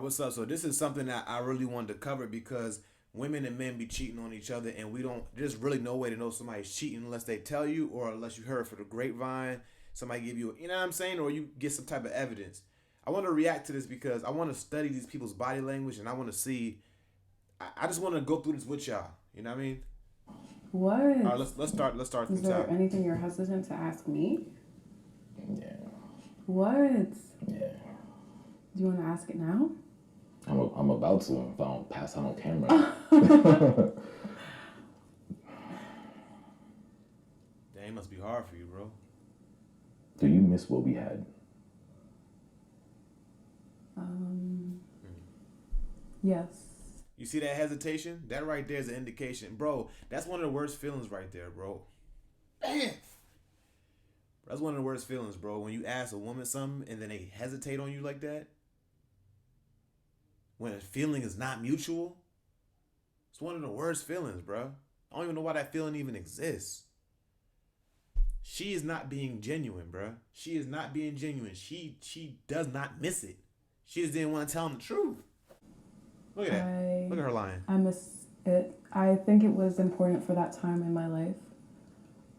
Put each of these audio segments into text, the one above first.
What's up? So this is something that I really wanted to cover because women and men be cheating on each other, and we don't. There's really no way to know somebody's cheating unless they tell you, or unless you heard for the grapevine. Somebody give you, you know what I'm saying, or you get some type of evidence. I want to react to this because I want to study these people's body language, and I want to see. I just want to go through this with y'all. You know what I mean? All right, What? let's start Is from the there top. anything you're hesitant to ask me? Yeah, What? yeah. Do you want to ask it now? I'm about to if I don't pass out on camera. Dang, it must be hard for you, bro. Do you miss what we had? Yes. You see that hesitation? That right there is an indication, bro. That's one of the worst feelings right there, bro. Damn. That's one of the worst feelings, bro. When you ask a woman something and then they hesitate on you like that. When a feeling is not mutual. It's one of the worst feelings, bro. I don't even know why that feeling even exists. She is not being genuine, bro. She is not being genuine. She does not miss it. She just didn't want to tell him the truth. Look at that. Look at her lying. I miss it. I think it was important for that time in my life.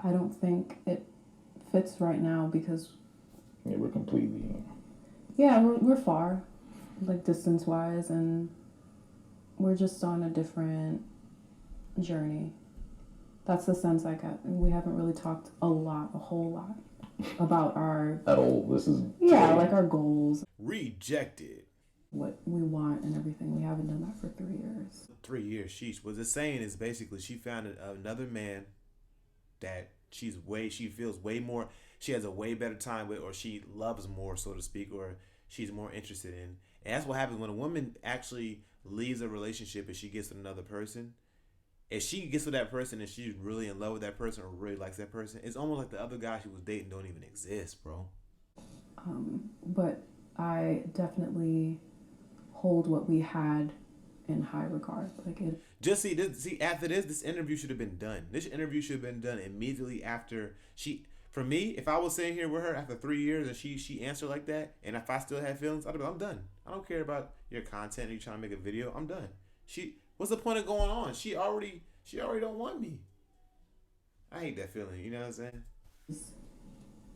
I don't think it fits right now because Yeah, we're completely. we're far, like distance wise, and we're just on a different journey. That's the sense I get. And we haven't really talked a whole lot about our At all. This is. like our goals, Rejected. what we want, and everything. We haven't done that for 3 years. 3 years. Sheesh. What it's saying is basically she found another man that she feels way more. She has a way better time with, or she loves more, so to speak, or she's more interested in. And that's what happens when a woman actually leaves a relationship and she gets with another person. If she gets with that person and she's really in love with that person or really likes that person, it's almost like the other guy she was dating don't even exist, bro. But I definitely hold what we had in high regard. Like it. Just see this. See after this interview should have been done. This interview should have been done immediately after she. For me, if I was sitting here with her after 3 years and she answered like that, and if I still had feelings, I'd be like, I'm done. I don't care about your content. Or you trying to make a video? I'm done. What's the point of going on? She already don't want me. I hate that feeling. You know what I'm saying?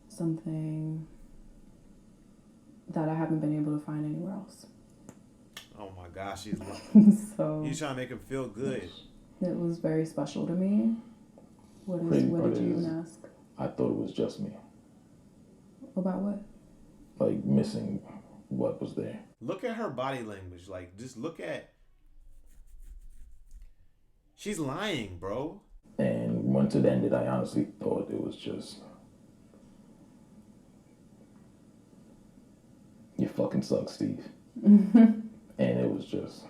Something that I haven't been able to find anywhere else. Oh my gosh, she's So you trying to make him feel good. it was very special to me. What Part did you is- even ask? I thought it was just me. About what? Like missing what was there. Look at her body language. Like, just look at. She's lying, bro. And once it ended, I honestly thought it was just. You fucking suck, Steve. And it was just.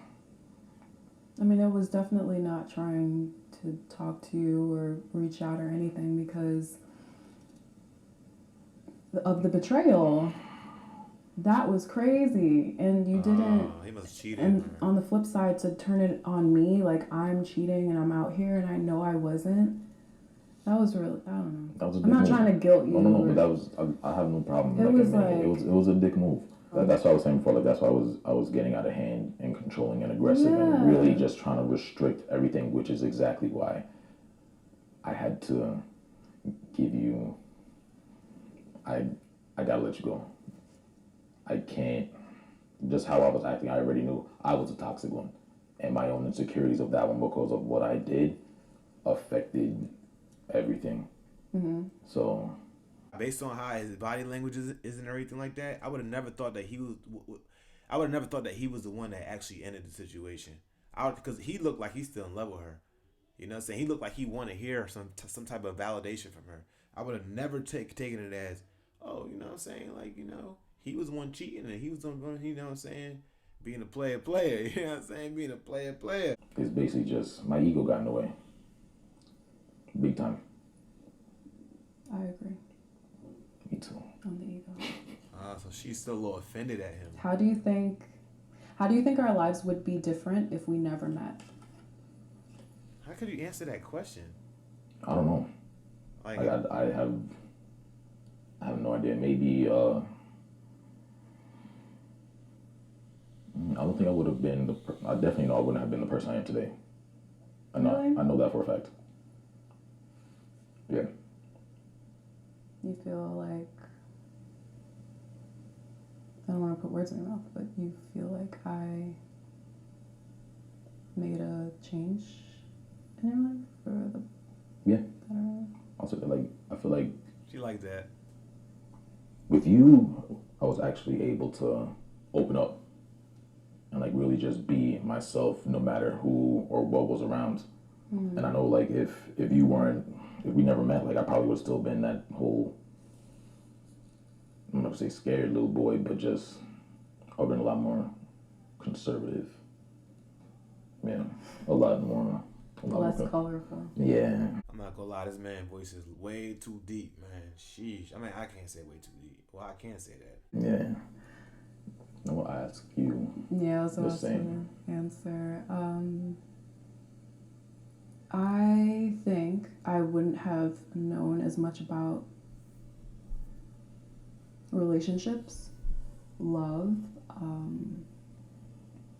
I mean, it was definitely not trying to talk to you or reach out or anything because of the betrayal. That was crazy. And you didn't. Oh, he must have cheated. And on the flip side, to turn it on me, like I'm cheating and I'm out here and I know I wasn't. That was really, I don't know. That was a I'm dick not move. trying to guilt you. No, or- but that was. I have no problem. It was admitting like- it was a dick move. That's what I was saying before. Like that's why I was getting out of hand and controlling and aggressive Yeah. and really just trying to restrict everything, which is exactly why I had to give you. I gotta let you go. I can't. Just how I was acting, I already knew I was a toxic one, and my own insecurities of that one because of what I did affected everything. Mm-hmm. So. Based on how his body language is and everything like that, I would have never thought that he was. I would have never thought that he was the one that actually ended the situation. Because he looked like he's still in love with her. You know what I'm saying? He looked like he wanted to hear some type of validation from her. I would have never taken it as, oh, you know what I'm saying? Like, you know, he was the one cheating and he was the one, you know what I'm saying? Being a player. You know what I'm saying? Being a player. It's basically just my ego got in the way. Big time. I agree Me too. on the ego. So she's still a little offended at him. How do you think our lives would be different if we never met? How could you answer that question? I don't know. Like, I have no idea. Maybe I don't think I would have been I definitely know I wouldn't have been the person I am today. Really? I know that for a fact. Yeah. You feel like, I don't want to put words in your mouth, but you feel like I made a change in your life for the Yeah. better? Also, like, I feel like She like that. with you, I was actually able to open up and like really just be myself, no matter who or what was around. And I know like if you weren't, if we never met, like I probably would have still been that whole, I'm not gonna say scared little boy, but just I've been a lot more conservative. Yeah, a lot more. Less colorful. Yeah. I'm not gonna lie, this man voice is way too deep, man. Sheesh. I mean, I can't say way too deep. Well, I can say that. Yeah. I will ask you. Yeah, I was the about same. to answer. I think I wouldn't have known as much about relationships, love,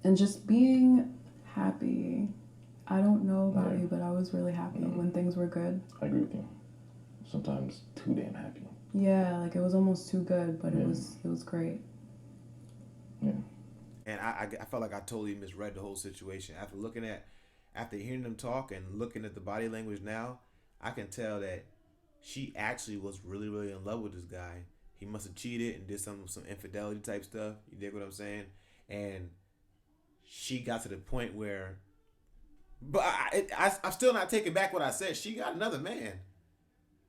and just being happy. I don't know about Yeah. you, but I was really happy when things were good. I agree with you. Sometimes too damn happy. Yeah, like it was almost too good, but Yeah. it was great. Yeah. And I felt like I totally misread the whole situation. After hearing them talk and looking at the body language now, I can tell that she actually was really, really in love with this guy. He must have cheated and did some infidelity type stuff. You dig what I'm saying? And she got to the point where, but I'm still not taking back what I said. She got another man.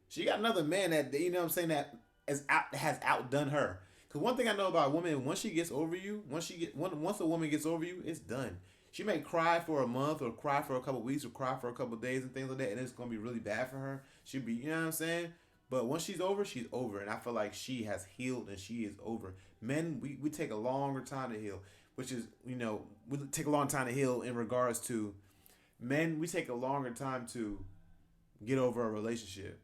She got another man that, you know what I'm saying, that has outdone her. Because one thing I know about a woman, once she gets over you, once a woman gets over you, it's done. She may cry for a month or cry for a couple weeks or cry for a couple days and things like that, and it's gonna be really bad for her. She'll be, you know what I'm saying. But once she's over, and I feel like she has healed and she is over. Men, we take a longer time to heal, which is, we take a long time to heal in regards to men. We take a longer time to get over a relationship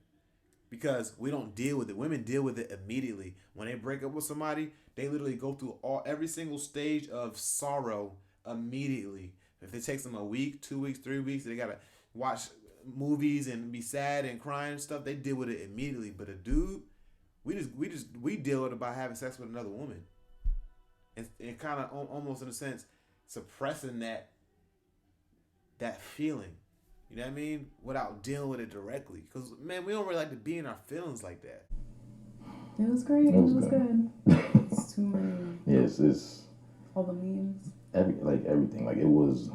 because we don't deal with it. Women deal with it immediately. When they break up with somebody, they literally go through every single stage of sorrow immediately. If it takes them a week, 2 weeks, 3 weeks, they gotta watch movies and be sad and crying and stuff. They deal with it immediately. But a dude, we deal with it by having sex with another woman, and kind of almost in a sense suppressing that feeling. You know what I mean? Without dealing with it directly. Because, man, we don't really like to be in our feelings like that. It was great. It was good. It's too many. Yes, it's all the memes. Everything. Like it was.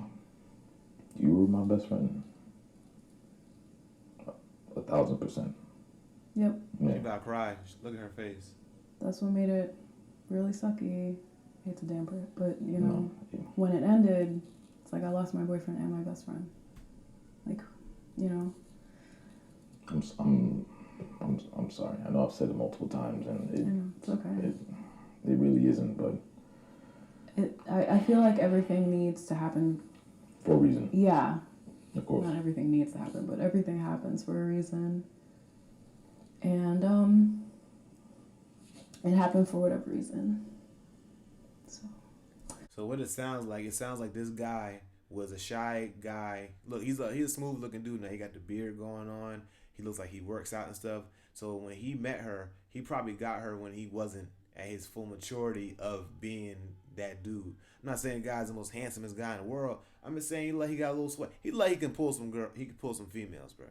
You were my best friend. 1,000%. Yep. Yeah. She about to cry. Look at her face. That's what made it really sucky. I hate to damper it, but when it ended, it's like I lost my boyfriend and my best friend. Like, I'm sorry. I know I've said it multiple times, and it's okay. It really isn't, but I feel like everything needs to happen for a reason. Yeah. Of course. Not everything needs to happen, but everything happens for a reason. And it happened for whatever reason. So what it sounds like this guy was a shy guy. Look, he's a smooth looking dude now. He got the beard going on. He looks like he works out and stuff. So when he met her, he probably got her when he wasn't at his full maturity of being that dude. I'm not saying the guy's the most handsomest guy in the world. I'm just saying he got a little sweat. He can pull some girl. He can pull some females, bro.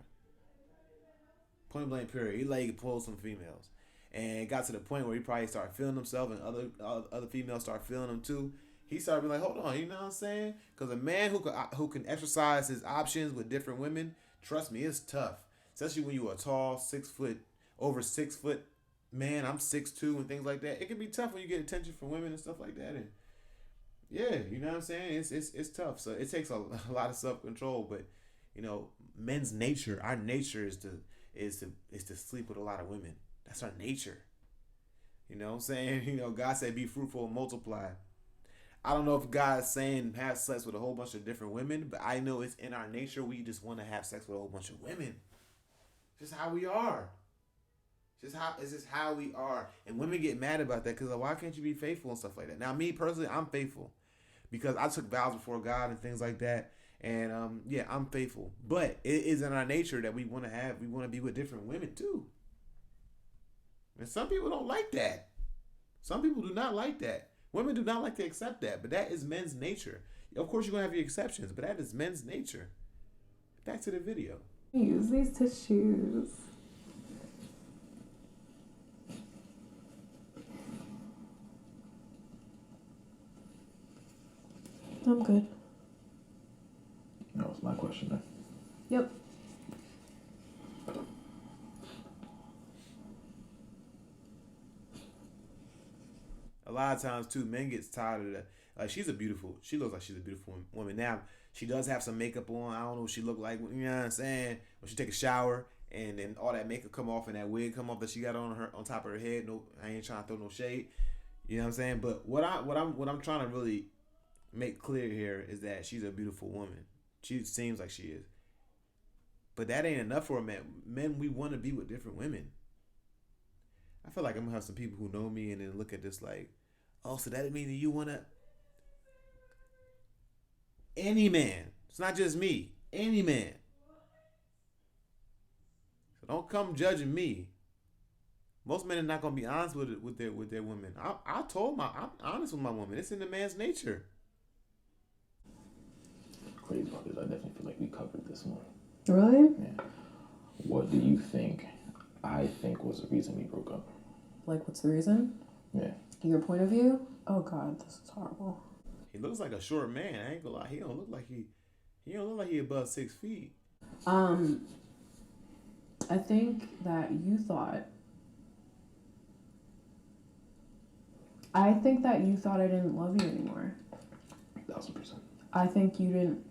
Point blank period. He can pull some females, and it got to the point where he probably started feeling himself, and other females start feeling him too. He started being like, hold on, you know what I'm saying? Because a man who can exercise his options with different women, trust me, it's tough. Especially when you're a tall, over 6 foot man. I'm 6'2" and things like that. It can be tough when you get attention from women and stuff like that. And yeah, you know what I'm saying? It's tough. So it takes a lot of self control. But men's nature, our nature is to sleep with a lot of women. That's our nature. You know what I'm saying? God said, be fruitful and multiply. I don't know if God's saying have sex with a whole bunch of different women, but I know it's in our nature. We just want to have sex with a whole bunch of women. Just how we are. It's just how we are. And women get mad about that because why can't you be faithful and stuff like that? Now, me personally, I'm faithful. because I took vows before God and things like that. And yeah, I'm faithful, but it is in our nature that we want to be with different women too. And some people don't like that. Some people do not like that. Women do not like to accept that, but that is men's nature. Of course, you're gonna have your exceptions, but that is men's nature. Back to the video. Use these tissues. I'm good. That was my question then. Yep. A lot of times too, men gets tired of that. Like she looks like she's a beautiful woman. Now she does have some makeup on. I don't know what she look like. You know what I'm saying? When she take a shower and then all that makeup come off and that wig come off that she got on top of her head. No, I ain't trying to throw no shade. You know what I'm saying? But what I'm trying to really make clear here is that she's a beautiful woman. She seems like she is. But that ain't enough for a man. Men, we want to be with different women. I feel like I'm gonna have some people who know me and then look at this like, oh, so that means that you wanna any man. It's not just me. Any man. So don't come judging me. Most men are not gonna be honest with their women. I'm honest with my woman. It's in the man's nature. Crazy about this. I definitely feel like we covered this one. Really? Yeah. What do you think? I think was the reason we broke up. Like, what's the reason? Yeah. Your point of view? Oh God, this is horrible. He looks like a short man. I ain't gonna lie. He don't look like he above 6 feet. I think that you thought. I didn't love you anymore. 1000%. I think you didn't.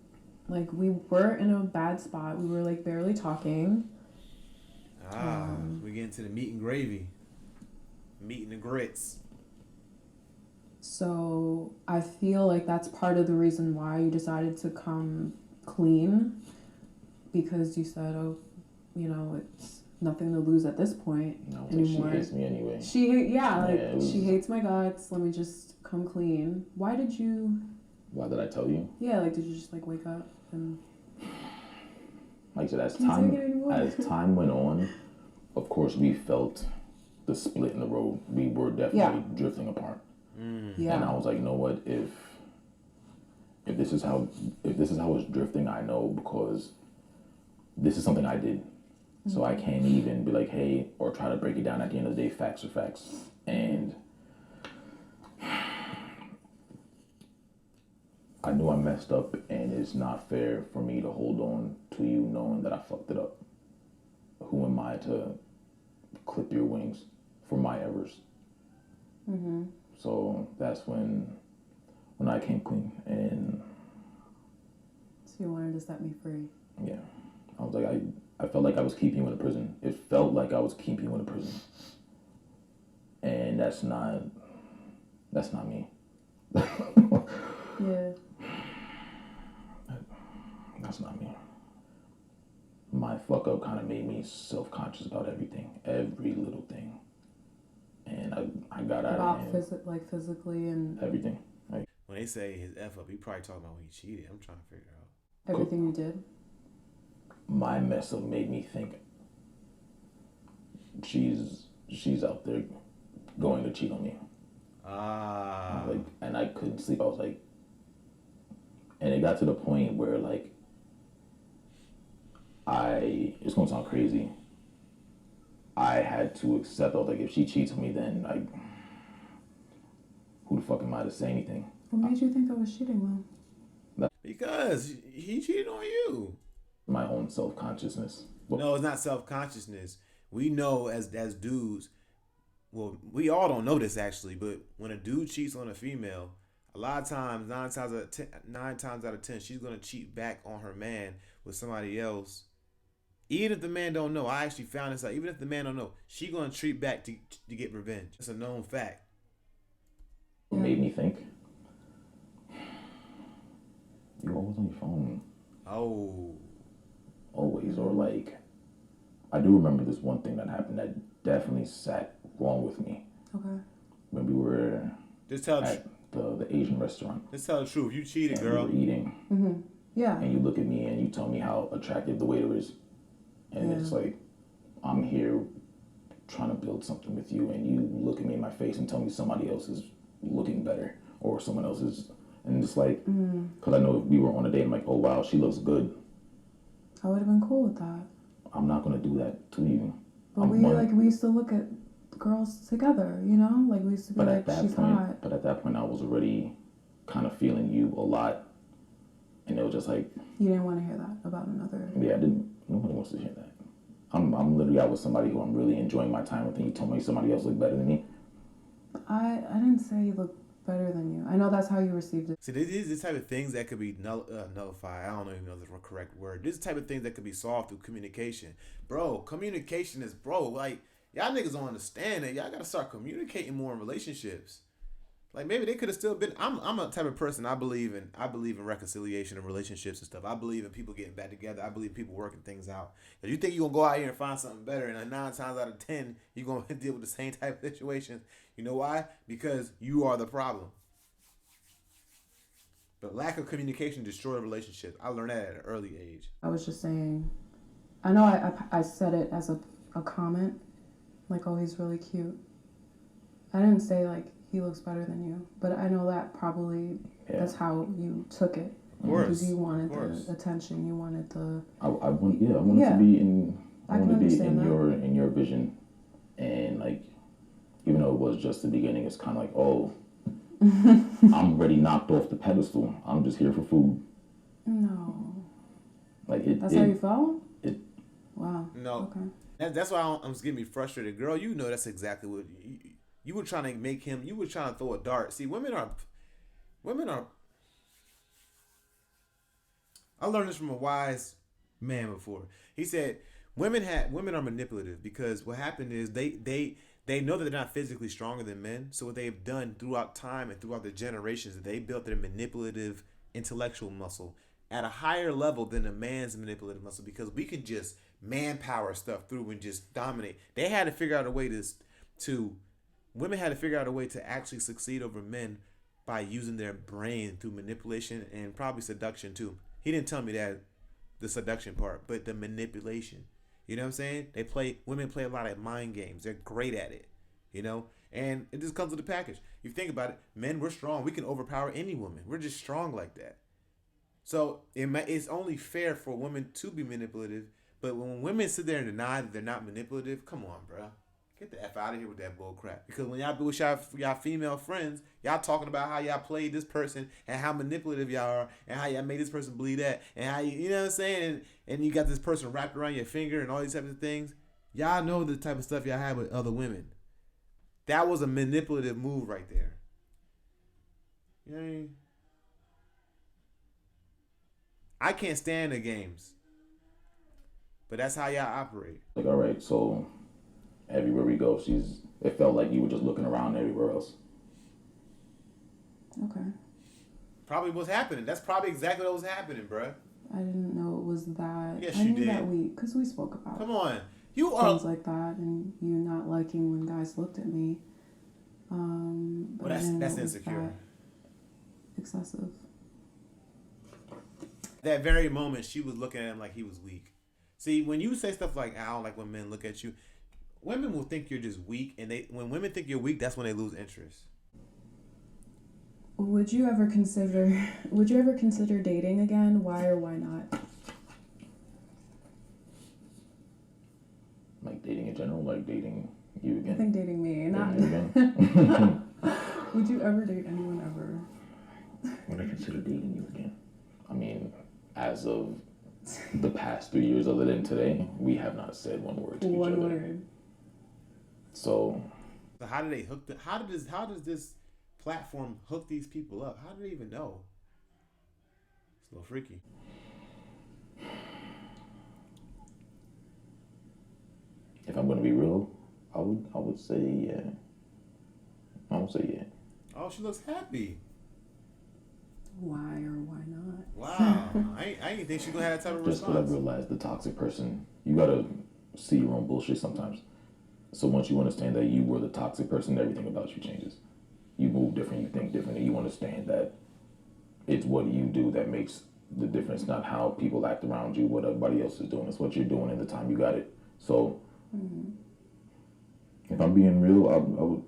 Like, we were in a bad spot. We were like barely talking. We get into the meat and gravy. Meat and the grits. So I feel like that's part of the reason why you decided to come clean, because you said, oh, it's nothing to lose at this point anymore. She hates me anyway. She hates my guts. Let me just come clean. Why did I tell you? Yeah, like, did you just like wake up and? Like I said, as time went on, of course we felt the split in the road. We were definitely drifting apart. Yeah. And I was like, you know what? If this is how it's drifting, I know, because this is something I did. So I can't even be like, hey, or try to break it down. At the end of the day, facts are facts. And I knew I messed up, and it's not fair for me to hold on to you knowing that I fucked it up. Who am I to clip your wings for my errors? Mm-hmm. So that's when I came clean, and so you wanted to set me free. Yeah, I was like, I felt like I was keeping you in a prison. It felt like I was keeping you in a prison, and that's not me. Yeah. That's not me. My fuck up kind of made me self-conscious about everything, every little thing. And I got out of hand. About physically and... Everything. Like, when they say his F up, he probably talking about when he cheated. I'm trying to figure out. Everything you did? My mess up made me think she's out there going to cheat on me. And I couldn't sleep. I was like... And it got to the point where, like, it's gonna sound crazy, I had to accept, I was like, if she cheats on me, then who the fuck am I to say anything? What made you think I was cheating, though? Because he cheated on you. My own self-consciousness. No, it's not self-consciousness. We know as dudes, well, we all don't know this actually, but when a dude cheats on a female, a lot of times, 9 times out of 10, she's gonna cheat back on her man with somebody else. Even if the man don't know, I actually found this out. Even if the man don't know, she gonna treat back to get revenge. It's a known fact. What made me think? You always on your phone. Oh. Always, or like, I do remember this one thing that happened that definitely sat wrong with me. Okay. When we were Just tell the Asian restaurant. Let's tell the truth. You cheated, And girl. we were eating. Mm-hmm. Yeah. And you look at me and you tell me how attractive the waiter is. And it's like, I'm here trying to build something with you, and you look at me in my face and tell me somebody else is looking better, or someone else is. And it's like, because I know if we were on a date, I'm like, oh wow, she looks good. I would have been cool with that. I'm not going to do that to you. But we used to look at girls together, you know? Like, we used to be like, she's hot. But at that point, I was already kind of feeling you a lot. And it was just like... You didn't want to hear that about another... Yeah, I didn't. Nobody wants to hear that. I'm literally out with somebody who I'm really enjoying my time with, and you told me somebody else looked better than me. I didn't say you looked better than you. I know that's how you received it. See, this type of things that could be nullified. I don't even know the correct word. This type of things that could be solved through communication. Bro, communication is, like, y'all niggas don't understand that. Y'all got to start communicating more in relationships. Like, maybe they could have still been. I'm a type of person. I believe in reconciliation and relationships and stuff. I believe in people getting back together. I believe in people working things out. If you think you're gonna go out here and find something better, and 9 times out of 10 you're gonna deal with the same type of situations. You know why? Because you are the problem. But lack of communication destroys relationships. I learned that at an early age. I was just saying. I know I said it as a comment, like, oh, he's really cute. I didn't say like he looks better than you, but I know that probably that's how you took it. Of course, because you wanted the attention, you wanted the. I wanted to be in. I wanted to be in your vision, and like, even though it was just the beginning, it's kind of like, oh, I'm already knocked off the pedestal. I'm just here for food. No. Like it. That's how you felt? Wow. No. Okay. That's why I'm getting me frustrated, girl. You know that's exactly what you were trying to make him. You were trying to throw a dart. See, women are. I learned this from a wise man before. He said women are manipulative because what happened is they know that they're not physically stronger than men. So what they've done throughout time and throughout the generations, they built their manipulative intellectual muscle at a higher level than a man's manipulative muscle, because we can just manpower stuff through and just dominate. They had to figure out a way to women had to figure out a way to actually succeed over men by using their brain through manipulation and probably seduction too. He didn't tell me that, the seduction part, but the manipulation. You know what I'm saying? Women play a lot of mind games. They're great at it, you know? And it just comes with the package. If you think about it, men, we're strong. We can overpower any woman. We're just strong like that. So it's only fair for women to be manipulative. But when women sit there and deny that they're not manipulative, come on, bro. Get the F out of here with that bull crap. Because when y'all be with y'all female friends, y'all talking about how y'all played this person and how manipulative y'all are and how y'all made this person believe that and how you know what I'm saying? And you got this person wrapped around your finger and all these types of things. Y'all know the type of stuff y'all have with other women. That was a manipulative move right there. You know what I mean? I can't stand the games. But that's how y'all operate. Like, all right, so everywhere we go, it felt like you were just looking around everywhere else. Okay. Probably what's happening. That's probably exactly what was happening, bruh. I didn't know it was that. Yes, I you knew did. That because we spoke about. Come on. You are. Things like that, and you not liking when guys looked at me. Well, that's insecure. Excessive. That very moment, she was looking at him like he was weak. See, when you say stuff like, I don't like when men look at you, women will think you're just weak, and when women think you're weak, that's when they lose interest. Would you ever consider dating again? Why or why not? Like dating in general, like dating you again? I think dating me, not you again. Would you ever date anyone ever? Would I consider dating you again? I mean, as of the past 3 years other than today, we have not said one word to each other. One word. So how do they hook how does this platform hook these people up? How do they even know? It's a little freaky. If I'm gonna be real, I would say yeah. I would say yeah. Oh, she looks happy. Why or why not? Wow. I didn't think she gonna have that type of response. Just because I realized the toxic person, you gotta see your own bullshit sometimes. So once you understand that you were the toxic person, everything about you changes. you move different, you think different, and you understand that it's what you do that makes the difference, not how people act around you, what everybody else is doing. It's what you're doing in the time you got it. So, if I'm being real, I would.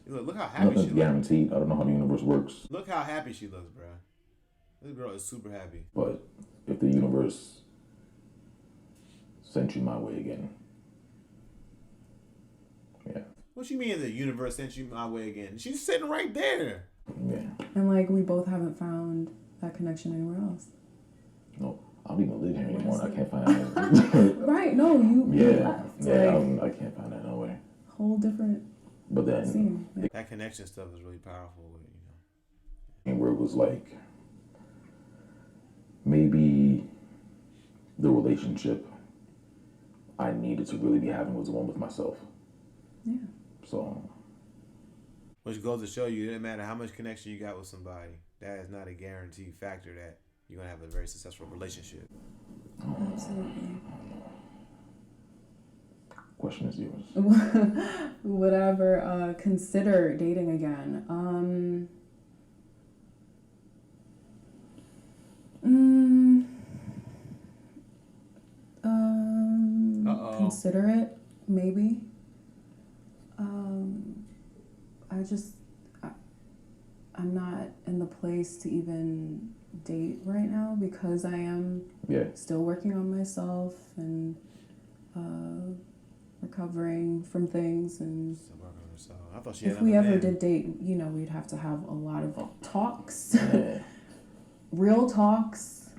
Look how happy she Nothing's looks. guaranteed. I don't know how the universe works. Look how happy she looks, bro. This girl is super happy. But if the universe sent you my way again, yeah. What you mean the universe sent you my way again? She's sitting right there. Yeah. And like we both haven't found that connection anywhere else. No, I don't even live here anymore. And I can't find that. Right? No, you. Yeah. Yeah. Like, I can't find that nowhere. whole different But then, scene. Yeah. That connection stuff is really powerful. You know. where it was like maybe the relationship I needed to really be having was the one with myself. Yeah. So. Which goes to show you, it doesn't matter how much connection you got with somebody, that is not a guaranteed factor that you're going to have a very successful relationship. Absolutely. Question is yours. Whatever. Consider dating again. Consider it, maybe. I'm not in the place to even date right now because I am still working on myself and recovering from things. And Still working on herself. I thought she if had we another ever man. did date, we'd have to have a lot of talks, real talks,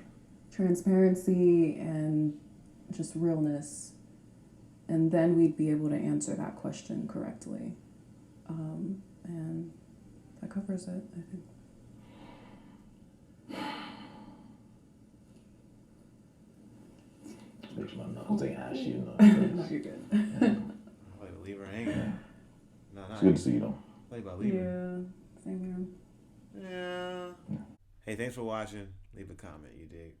transparency, and just realness. And then we'd be able to answer that question correctly. And that covers it, I think. Make sure my nose ain't ashy enough. No, you're good. I like to leave her hanging. No, It's good to see you though. Like about leaving. Yeah, same here. Yeah. Hey, thanks for watching. Leave a comment, you dig.